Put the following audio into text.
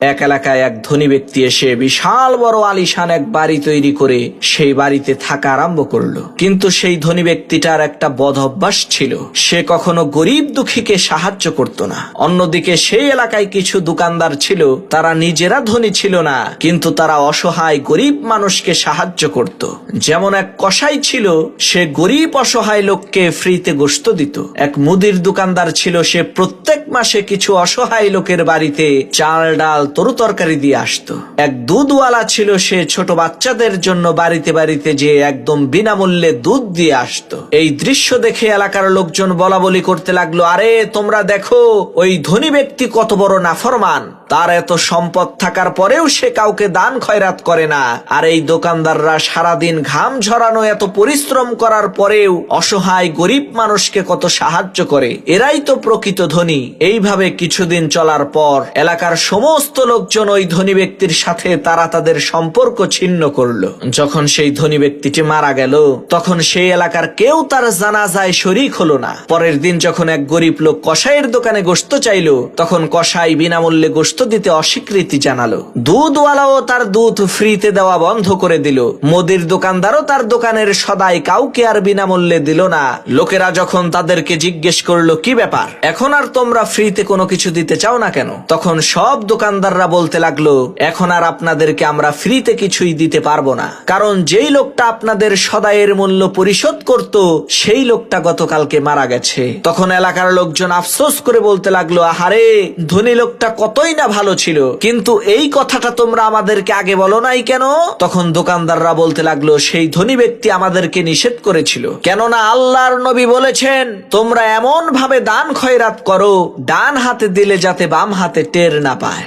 এক এলাকায় এক ধনী ব্যক্তি এসে বিশাল বড় আলিশান এক বাড়ি তৈরি করে সেই বাড়িতে থাকা আরম্ভ করলো। কিন্তু সেই ধনী ব্যক্তিটার একটা বদ অভ্যাস ছিল, সে কখনো গরিব দুঃখীকে সাহায্য করত না। অন্যদিকে সেই এলাকায় কিছু দোকানদার ছিল, তারা নিজেরা ধনী ছিল না, কিন্তু তারা অসহায় গরিব মানুষকে সাহায্য করত। যেমন এক কসাই ছিল, সে গরিব অসহায় লোককে ফ্রিতে গোশত দিত। এক মুদির দোকানদার ছিল, সে প্রত্যেক মাসে কিছু অসহায় লোকের বাড়িতে চাল ডাল তরু তরকারি দিয়ে আসতো। এক দুধওয়ালা ছিল, সে ছোট বাচ্চাদের জন্য বাড়িতে বাড়িতে যে একদম বিনামূল্যে দুধ দিয়ে আসতো। এই দৃশ্য দেখে এলাকার লোকজন বলা বলি করতে লাগলো, আরে তোমরা দেখো ওই ধনী ব্যক্তি কত বড় নাফরমান, তার এত সম্পদ থাকার পরেও সে কাউকে দান খয়রাত করে না। আর এই দোকানদাররা সারাদিন ঘাম ঝরানো এত পরিশ্রম করার পরেও অসহায় গরিব মানুষকে কত সাহায্য করে, এরাই তো প্রকৃত ধনী। এইভাবে কিছুদিন চলার পর এলাকার সমস্ত লোকজন ওই ধনী ব্যক্তির সাথে তারা তাদের সম্পর্ক ছিন্ন করলো। যখন সেই ধনী ব্যক্তিটি মারা গেল, তখন সেই এলাকার কেউ তার জানাজায় শরীক হলো না। পরের দিন যখন এক গরিব লোক কসাইয়ের দোকানে গোশত চাইলো, তখন কসাই বিনামূল্যে গোশত দিতে অস্বীকৃতি জানালো। দুধওয়ালাও তার দুধ ফ্রিতে দেওয়া বন্ধ করে দিল। মুদির দোকানদারও তার দোকানের সদাই কাউকে আর বিনামূল্যে দিল না। লোকেরা যখন তাদেরকে জিজ্ঞেস করলো, কি ব্যাপার, এখন আর তোমরা ফ্রিতে কোনো কিছু দিতে চাও না কেন? তখন সব দোকানদাররা বলতে লাগলো, এখন আর আপনাদেরকে আমরা ফ্রিতে কিছুই দিতে পারবো না, কারণ যেই লোকটা আপনাদের সদাইয়ের মূল্য পরিশোধ করত, সেই লোকটা গতকালকে মারা গেছে। তখন এলাকার লোকজন আফসোস করে বলতে লাগলো, আহারে, ধনী লোকটা কতই না ভালো ছিল, কিন্তু এই কথাটা তোমরা আমাদেরকে আগে বলো নাই কেন? তখন দোকানদাররা বলতে লাগলো, সেই ধনী ব্যক্তি আমাদেরকে নিষেধ করেছিল, কেননা আল্লাহর নবী বলেছেন, তোমরা এমন ভাবে দান খয়রাত করো, ডান হাতে দিলে যাতে বাম হাতে টের না পায়।